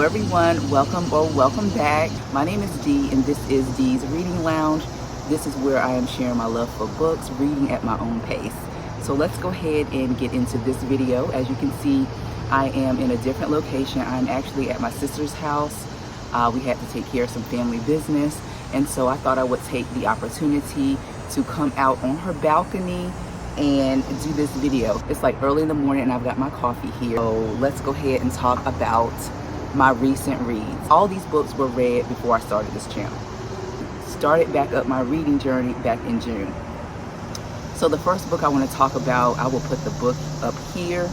everyone, welcome back. My name is Dee and this is Dee's Reading Lounge. This is where I am sharing my love for books, reading at my own pace. So let's go ahead and get into this video. As you can see, I am in a different location. I'm actually at my sister's house. We had to take care of some family business, and so I thought I would take the opportunity to come out on her balcony and do this video. It's like early in the morning and I've got my coffee here. So let's go ahead and talk about my recent reads. All these books were read before I started this channel. Started back up my reading journey back in June. So the first book I want to talk about, I will put the book up here.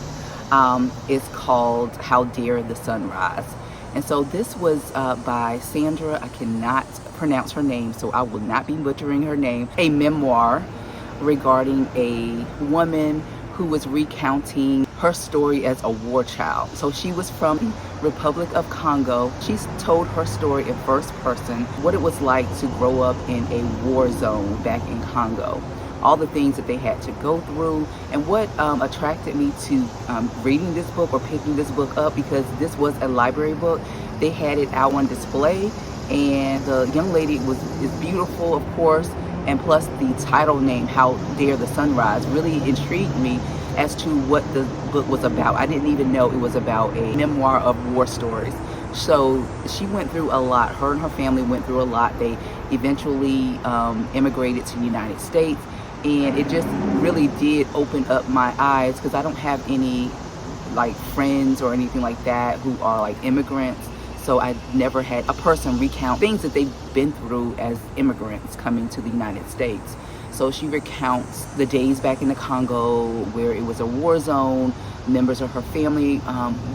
It's called How Dare the Sun Rise. And so this was by Sandra. I cannot pronounce her name, so I will not be butchering her name. A memoir regarding a woman who was recounting her story as a war child. So she was from the Republic of Congo. She's told her story in first person, what it was like to grow up in a war zone back in Congo, all the things that they had to go through, and what attracted me to reading this book or picking this book up, because this was a library book. They had it out on display, and the young lady is beautiful, of course, and plus the title name, How Dare the Sun Rise, really intrigued me as to what the book was about. I didn't even know it was about a memoir of war stories. So she went through a lot. Her and her family went through a lot. They eventually immigrated to the United States, and it just really did open up my eyes, because I don't have any like friends or anything like that who are like immigrants. So I never had a person recount things that they've been through as immigrants coming to the United States. So she recounts the days back in the Congo where it was a war zone. Members of her family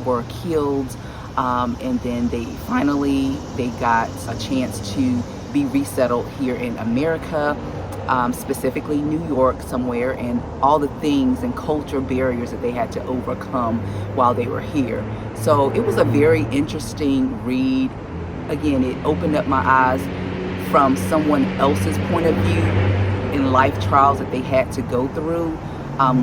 were killed, and then they got a chance to be resettled here in America, specifically New York somewhere, and all the things and culture barriers that they had to overcome while they were here. So it was a very interesting read. Again, it opened up my eyes from someone else's point of view in life trials that they had to go through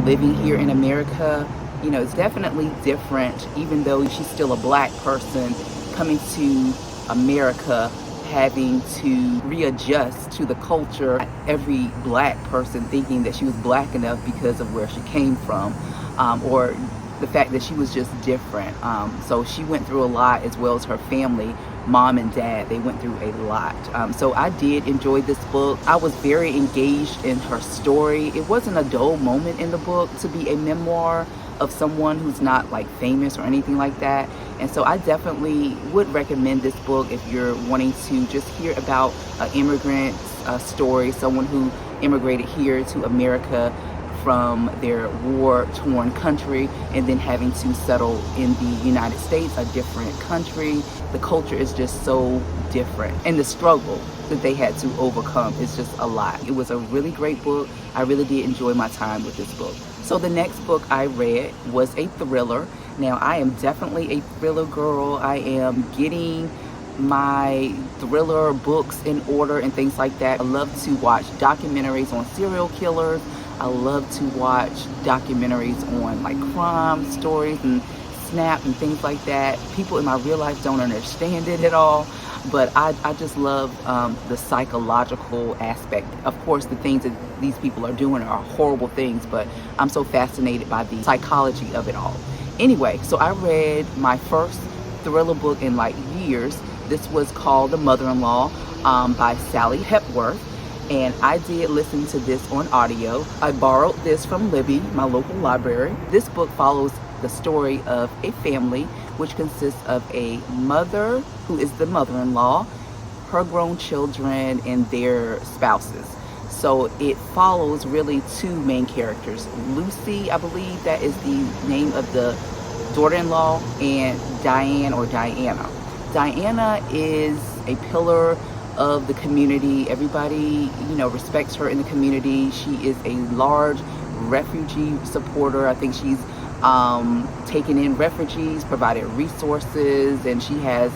living here in America. You know, it's definitely different, even though she's still a black person coming to America, having to readjust to the culture. Every black person thinking that she was black enough because of where she came from, or the fact that she was just different. So she went through a lot, as well as her family, mom and dad. They went through a lot. So I did enjoy this book. I was very engaged in her story. It wasn't a dull moment in the book to be a memoir of someone who's not like famous or anything like that. And so I definitely would recommend this book if you're wanting to just hear about an immigrant's story, someone who immigrated here to America from their war-torn country and then having to settle in the United States, a different country. The culture is just so different, and the struggle that they had to overcome is just a lot. It was a really great book. I really did enjoy my time with this book. So the next book I read was a thriller. Now, I am definitely a thriller girl. I am getting my thriller books in order and things like that. I love to watch documentaries on serial killers. I love to watch documentaries on like crime stories and Snap and things like that. People in my real life don't understand it at all, but I just love the psychological aspect. Of course, the things that these people are doing are horrible things, but I'm so fascinated by the psychology of it all. Anyway, so I read my first thriller book in like years. This was called The Mother-in-Law by Sally Hepworth. And I did listen to this on audio. I borrowed this from Libby, my local library. This book follows the story of a family which consists of a mother who is the mother-in-law, her grown children, and their spouses. So it follows really two main characters. Lucy, I believe that is the name of the daughter-in-law, and Diane or Diana. Diana is a pillar of the community. Everybody, you know, respects her in the community. She is a large refugee supporter. I think she's taken in refugees, provided resources, and she has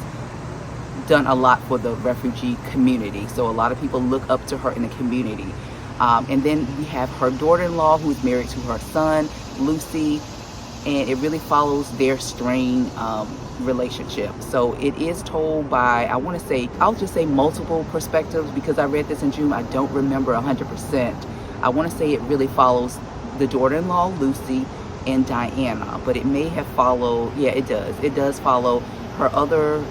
done a lot for the refugee community. So a lot of people look up to her in the community. And then we have her daughter-in-law, who's married to her son, Lucy, and it really follows their strained relationship. So it is told by, I'll just say multiple perspectives, because I read this in June. I don't remember 100%. I want to say it really follows the daughter-in-law, Lucy, and Diana, but it may have followed, yeah, it does follow her other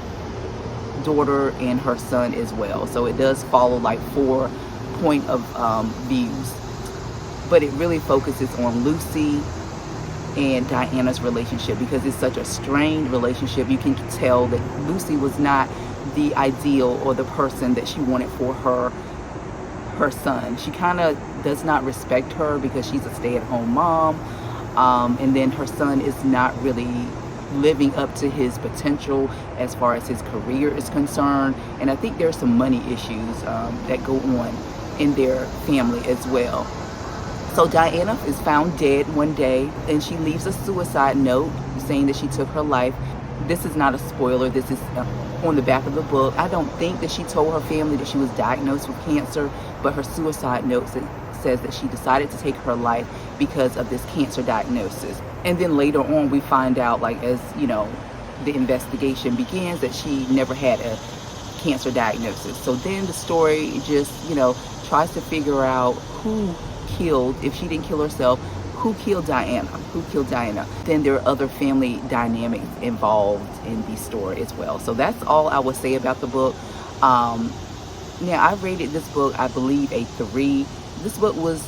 daughter and her son as well. So it does follow like 4 point of views, but it really focuses on Lucy and Diana's relationship, because it's such a strained relationship. You can tell that Lucy was not the ideal or the person that she wanted for her son. She kind of does not respect her because she's a stay-at-home mom, and then her son is not really living up to his potential as far as his career is concerned. And I think there's some money issues that go on in their family as well. So Diana is found dead one day, and she leaves a suicide note saying that she took her life. This is not a spoiler. This is on the back of the book. I don't think that she told her family that she was diagnosed with cancer, but her suicide note says that she decided to take her life because of this cancer diagnosis. And then later on we find out, like, as you know, the investigation begins, that she never had a cancer diagnosis. So then the story just, you know, tries to figure out who killed, if she didn't kill herself, who killed Diana? Then there are other family dynamics involved in the story as well. So that's all I would say about the book. Now, I rated this book, I believe, a 3. This book was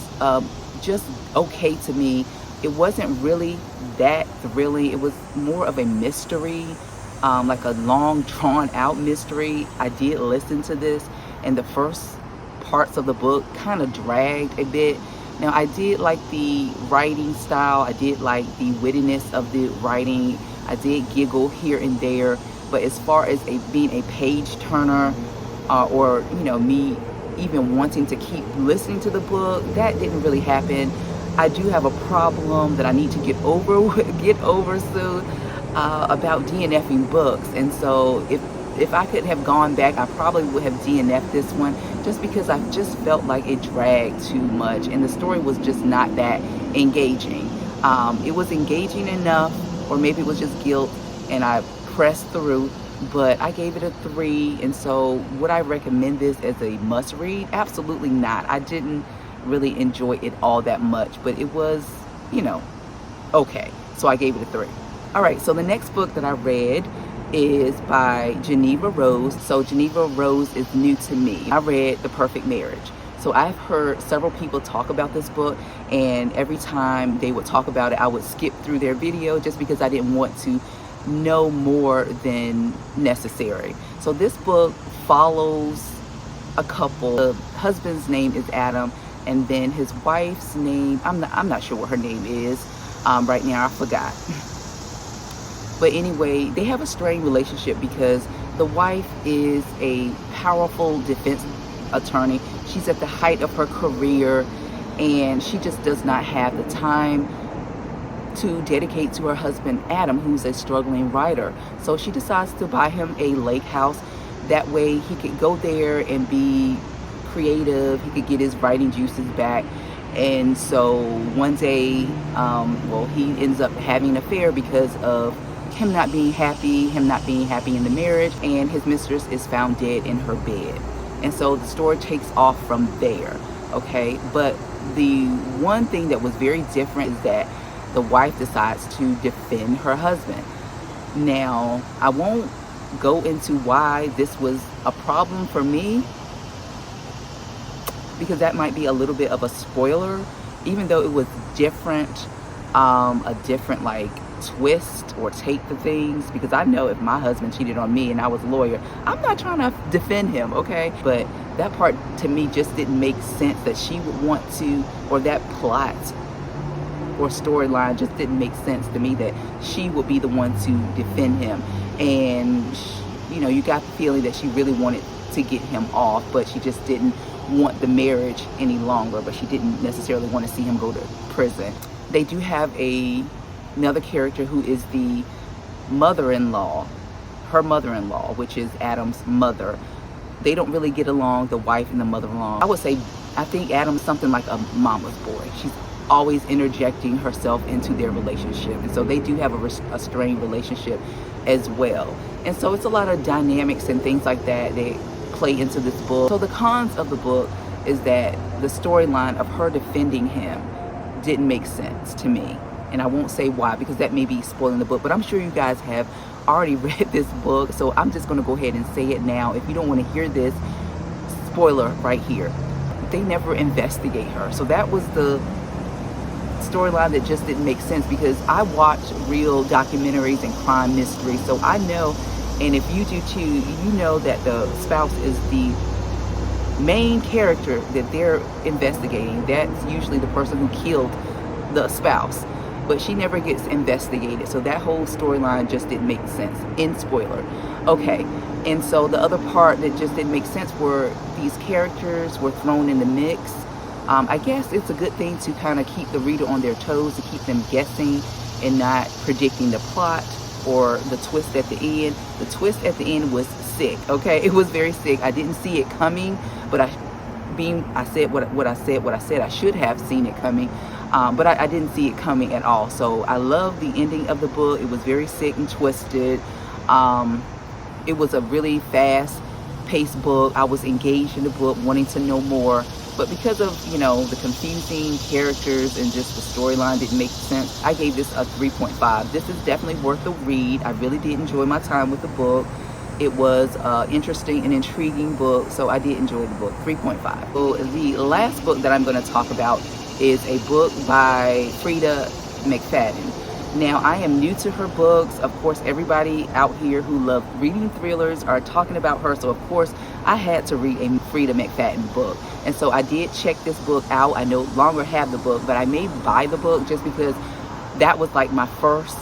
just okay to me. It wasn't really that thrilling. It was more of a mystery, like a long, drawn out mystery. I did listen to this, and the first parts of the book kind of dragged a bit. Now, I did like the writing style. I did like the wittiness of the writing. I did giggle here and there. But as far as being a page turner, or, you know, me even wanting to keep listening to the book, that didn't really happen. I do have a problem that I need to get over soon about DNFing books. And so if I could have gone back, I probably would have DNF'd this one, just because I just felt like it dragged too much and the story was just not that engaging. It was engaging enough, or maybe it was just guilt and I pressed through, but I gave it a 3. And so would I recommend this as a must read? Absolutely not. I didn't really enjoy it all that much, but it was, you know, okay. So I gave it a 3. All right, so the next book that I read is by Geneva Rose. So Geneva Rose is new to me. I read The Perfect Marriage. So I've heard several people talk about this book, and every time they would talk about it, I would skip through their video just because I didn't want to know more than necessary. So this book follows a couple. The husband's name is Adam, and then his wife's name, I'm not sure what her name is right now, I forgot. But anyway, they have a strained relationship because the wife is a powerful defense attorney. She's at the height of her career, and she just does not have the time to dedicate to her husband Adam, who's a struggling writer. So she decides to buy him a lake house. That way he could go there and be creative. He could get his writing juices back. And so one day, well, he ends up having an affair because of him not being happy in the marriage, and his mistress is found dead in her bed. And so the story takes off from there, okay? But the one thing that was very different is that the wife decides to defend her husband. Now, I won't go into why this was a problem for me, because that might be a little bit of a spoiler, even though it was different, a different like twist or take to things, because I know if my husband cheated on me and I was a lawyer, I'm not trying to defend him, okay? But that part to me just didn't make sense, that she would want to, or that plot or storyline just didn't make sense to me, that she would be the one to defend him. And you know, you got the feeling that she really wanted to get him off, but she just didn't want the marriage any longer, but she didn't necessarily want to see him go to prison. They do have another character who is the mother-in-law, her mother-in-law, which is Adam's mother. They don't really get along, the wife and the mother-in-law. I would say, I think Adam's something like a mama's boy. She's always interjecting herself into their relationship. And so they do have a strained relationship as well. And so it's a lot of dynamics and things like that that play into this book. So the cons of the book is that the storyline of her defending him didn't make sense to me. And I won't say why, because that may be spoiling the book, but I'm sure you guys have already read this book, so I'm just going to go ahead and say it now. If you don't want to hear this, spoiler right here. They never investigate her. So that was the storyline that just didn't make sense, because I watch real documentaries and crime mysteries, so I know, and if you do too, you know that the spouse is the main character that they're investigating. That's usually the person who killed the spouse, but she never gets investigated. So that whole storyline just didn't make sense, in spoiler. Okay, and so the other part that just didn't make sense were these characters were thrown in the mix. I guess it's a good thing to kind of keep the reader on their toes, to keep them guessing and not predicting the plot or the twist at the end. The twist at the end was sick, okay? It was very sick. I didn't see it coming, but I said what I said. I should have seen it coming, but I didn't see it coming at all. So I love the ending of the book. It was very sick and twisted. It was a really fast-paced book. I was engaged in the book, wanting to know more. But because of, you know, the confusing characters and just the storyline didn't make sense, I gave this a 3.5. This is definitely worth the read. I really did enjoy my time with the book. It was an interesting and intriguing book, so I did enjoy the book. 3.5. So the last book that I'm going to talk about is a book by Freida McFadden. Now, I am new to her books. Of course, everybody out here who loves reading thrillers are talking about her. So, of course, I had to read a Freida McFadden book. And so I did check this book out. I no longer have the book, but I may buy the book just because that was like my first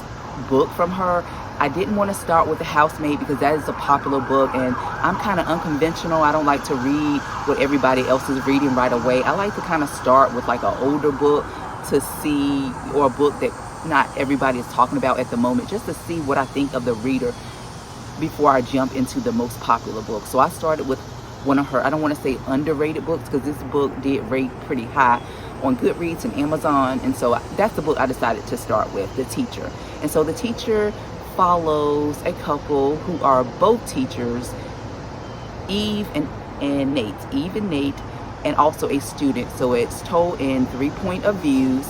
book from her. I didn't want to start with The Housemaid because that is a popular book, and I'm kind of unconventional. I don't like to read what everybody else is reading right away. I like to kind of start with like an older book to see, or a book that not everybody is talking about at the moment, just to see what I think of the reader before I jump into the most popular book. So I started with one of her, I don't want to say underrated books, because this book did rate pretty high on Goodreads and Amazon, and so that's the book I decided to start with, The Teacher. And so The Teacher follows a couple who are both teachers, Eve and Nate, and also a student. So it's told in 3 point of views.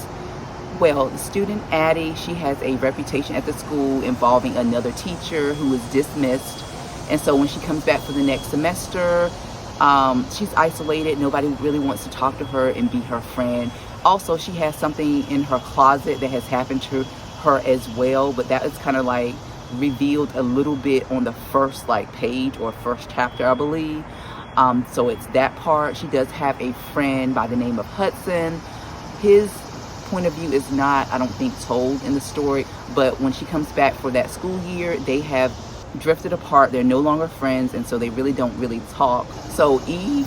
Well, the student Addie, she has a reputation at the school involving another teacher who is dismissed, and so when she comes back for the next semester, she's isolated. Nobody really wants to talk to her and be her friend. Also, she has something in her closet that has happened to her as well, but that is kind of like revealed a little bit on the first like page or first chapter, I believe. So it's that part. She does have a friend by the name of Hudson. His point of view is not, I don't think, told in the story, but when she comes back for that school year, they have drifted apart. They're no longer friends, and so they really don't really talk. So Eve,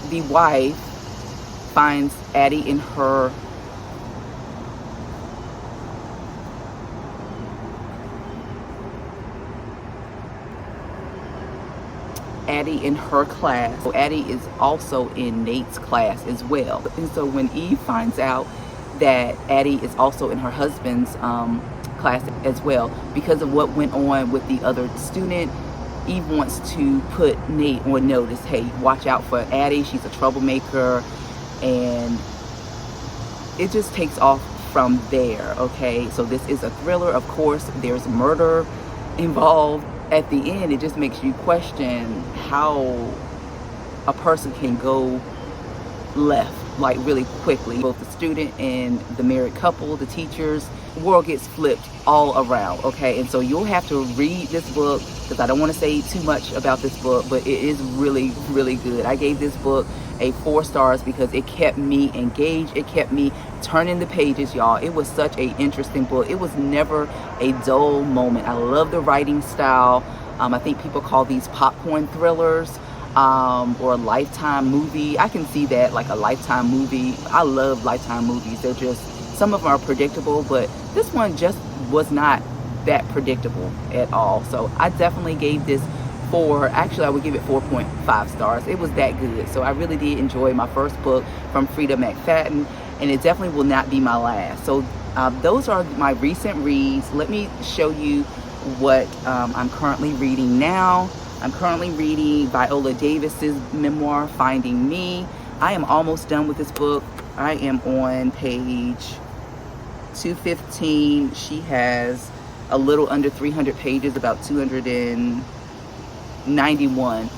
the wife, finds Addie in her class. So Addie is also in Nate's class as well. And so when Eve finds out that Addie is also in her husband's class as well, because of what went on with the other student, Eve wants to put Nate on notice. Hey, watch out for Addie. She's a troublemaker. And it just takes off from there, okay? So this is a thriller. Of course, there's murder involved. At the end, it just makes you question how a person can go left like really quickly. Both the student and the married couple, the teachers, the world gets flipped all around, okay? And so you'll have to read this book, because I don't want to say too much about this book, but it is really, really good. I gave this book a 4 stars because it kept me engaged. It kept me turning the pages, y'all. It was such a interesting book. It was never a dull moment. I love the writing style. I think people call these popcorn thrillers, or a Lifetime movie. I can see that, like a Lifetime movie. I love Lifetime movies. They're just, some of them are predictable, but this one just was not that predictable at all. So I definitely gave this actually I would give it 4.5 stars. It was that good. So I really did enjoy my first book from Freida McFadden, and it definitely will not be my last. So those are my recent reads. Let me show you what I'm currently reading now. I'm currently reading Viola Davis's memoir, Finding Me. I am almost done with this book. I am on page 215. She has a little under 300 pages, about 291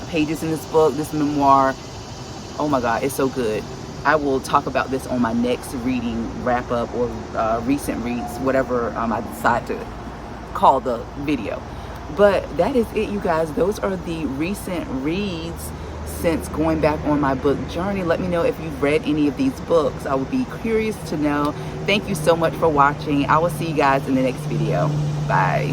pages in this book, this memoir. Oh my God, it's so good. I will talk about this on my next reading wrap up or recent reads, whatever I decide to call the video. But that is it, you guys. Those are the recent reads since going back on my book journey. Let me know if you've read any of these books. I would be curious to know. Thank you so much for watching. I will see you guys in the next video. Bye.